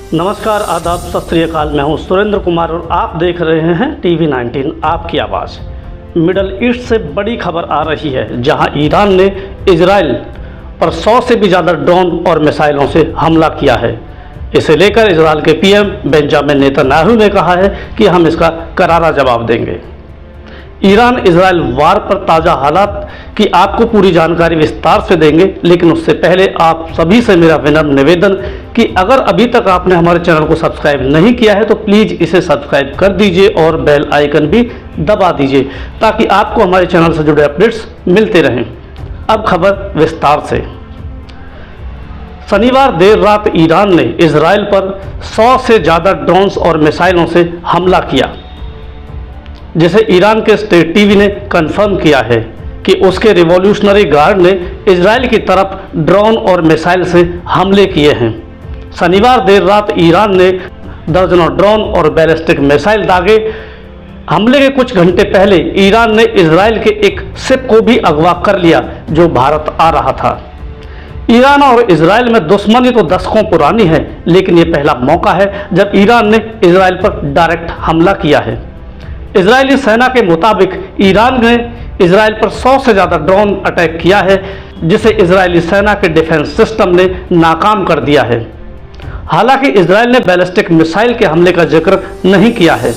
नमस्कार, आदाब, सत श्री अकाल। मैं हूं सुरेंद्र कुमार और आप देख रहे हैं टीवी 19 आपकी आवाज़। मिडल ईस्ट से बड़ी खबर आ रही है, जहां ईरान ने इजराइल पर 100 से भी ज़्यादा ड्रोन और मिसाइलों से हमला किया है। इसे लेकर इजराइल के पीएम बेंजामिन नेतन्याहू ने कहा है कि हम इसका करारा जवाब देंगे। ईरान इजराइल वार पर ताज़ा हालात की आपको पूरी जानकारी विस्तार से देंगे, लेकिन उससे पहले आप सभी से मेरा विनम्र निवेदन कि अगर अभी तक आपने हमारे चैनल को सब्सक्राइब नहीं किया है तो प्लीज़ इसे सब्सक्राइब कर दीजिए और बेल आइकन भी दबा दीजिए ताकि आपको हमारे चैनल से जुड़े अपडेट्स मिलते रहें। अब खबर विस्तार से। शनिवार देर रात ईरान ने इजराइल पर 100 से ज़्यादा ड्रोन्स और मिसाइलों से हमला किया, जिसे ईरान के स्टेट टीवी ने कंफर्म किया है कि उसके रिवॉल्यूशनरी गार्ड ने इजराइल की तरफ ड्रोन और मिसाइल से हमले किए हैं। शनिवार देर रात ईरान ने दर्जनों ड्रोन और बैलिस्टिक मिसाइल दागे। हमले के कुछ घंटे पहले ईरान ने इजराइल के एक शिप को भी अगवा कर लिया जो भारत आ रहा था। ईरान और इजराइल में दुश्मनी तो दशकों पुरानी है, लेकिन ये पहला मौका है जब ईरान ने इजराइल पर डायरेक्ट हमला किया है। इजरायली सेना के मुताबिक ईरान ने इजराइल पर 100 से ज़्यादा ड्रोन अटैक किया है, जिसे इजरायली सेना के डिफेंस सिस्टम ने नाकाम कर दिया है। हालांकि इजराइल ने बैलिस्टिक मिसाइल के हमले का जिक्र नहीं किया है।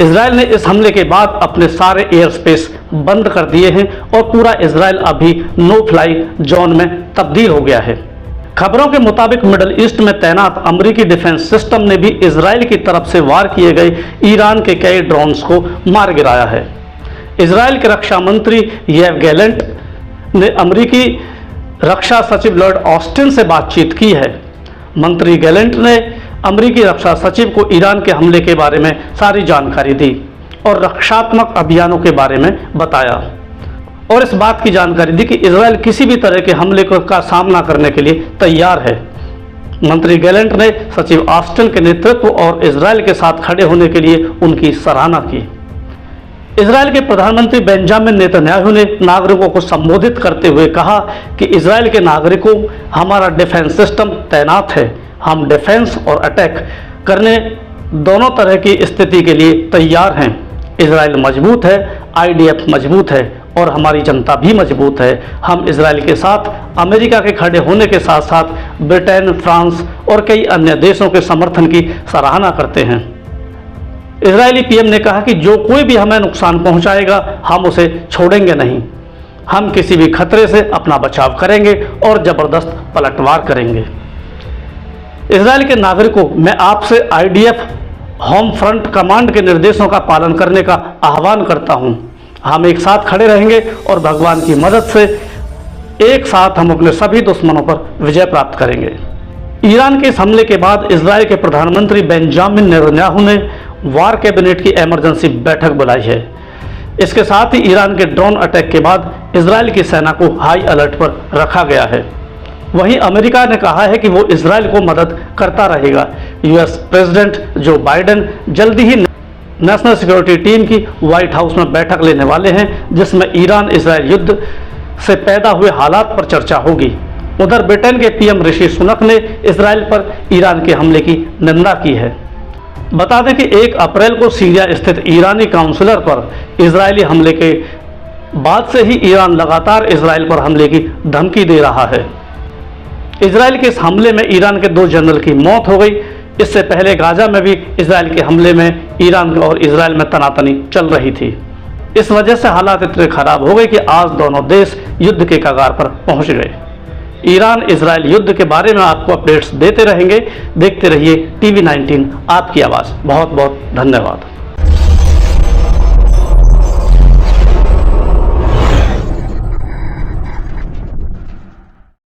इजराइल ने इस हमले के बाद अपने सारे एयर स्पेस बंद कर दिए हैं और पूरा इजराइल अभी नो फ्लाई जोन में तब्दील हो गया है। खबरों के मुताबिक मिडल ईस्ट में तैनात अमेरिकी डिफेंस सिस्टम ने भी इजराइल की तरफ से वार किए गए ईरान के कई ड्रोन्स को मार गिराया है। इजराइल के रक्षा मंत्री योव गैलेंट ने अमेरिकी रक्षा सचिव लॉर्ड ऑस्टिन से बातचीत की है। मंत्री गैलेंट ने अमेरिकी रक्षा सचिव को ईरान के हमले के बारे में सारी जानकारी दी और रक्षात्मक अभियानों के बारे में बताया और इस बात की जानकारी दी कि इजराइल किसी भी तरह के हमले का सामना करने के लिए तैयार है। मंत्री गैलेंट ने सचिव ऑस्टिन के नेतृत्व और इजराइल के साथ खड़े होने के लिए उनकी सराहना की। इजराइल के प्रधानमंत्री बेंजामिन नेतन्याहू ने नागरिकों को संबोधित करते हुए कहा कि इजराइल के नागरिकों, हमारा डिफेंस सिस्टम तैनात है। हम डिफेंस और अटैक करने दोनों तरह की स्थिति के लिए तैयार हैं। इजराइल मजबूत है, IDF मजबूत है और हमारी जनता भी मजबूत है। हम इजराइल के साथ अमेरिका के खड़े होने के साथ साथ ब्रिटेन, फ्रांस और कई अन्य देशों के समर्थन की सराहना करते हैं। इजरायली पीएम ने कहा कि जो कोई भी हमें नुकसान पहुंचाएगा, हम उसे छोड़ेंगे नहीं। हम किसी भी खतरे से अपना बचाव करेंगे और ज़बरदस्त पलटवार करेंगे। इजराइल के नागरिकों, मैं आपसे IDF होम फ्रंट कमांड के निर्देशों का पालन करने का आह्वान करता हूं। हम एक साथ खड़े रहेंगे और भगवान की मदद से एक साथ हम अपने सभी दुश्मनों पर विजय प्राप्त करेंगे। ईरान के इस हमले के बाद इजराइल के प्रधानमंत्री बेंजामिन नेतन्याहू ने वार कैबिनेट की इमरजेंसी बैठक बुलाई है। इसके साथ ही ईरान के ड्रोन अटैक के बाद इजराइल की सेना को हाई अलर्ट पर रखा गया है। वहीं अमेरिका ने कहा है कि वो इजराइल को मदद करता रहेगा। US प्रेसिडेंट जो बाइडेन जल्दी ही नेशनल सिक्योरिटी टीम की व्हाइट हाउस में बैठक लेने वाले हैं, जिसमें ईरान इजराइल युद्ध से पैदा हुए हालात पर चर्चा होगी। उधर ब्रिटेन के पीएम ऋषि सुनक ने इजराइल पर ईरान के हमले की निंदा की है। बता दें कि 1 अप्रैल को सीरिया स्थित ईरानी काउंसलर पर इजरायली हमले के बाद से ही ईरान लगातार इजराइल पर हमले की धमकी दे रहा है। इजराइल के इस हमले में ईरान के 2 जनरल की मौत हो गई। इससे पहले गाजा में भी इजराइल के हमले में ईरान और इजराइल में तनातनी चल रही थी। इस वजह से हालात इतने खराब हो गए कि आज दोनों देश युद्ध के कगार पर पहुंच गए। ईरान इजराइल युद्ध के बारे में आपको अपडेट्स देते रहेंगे। देखते रहिए टीवी 19 आपकी आवाज़। बहुत बहुत धन्यवाद।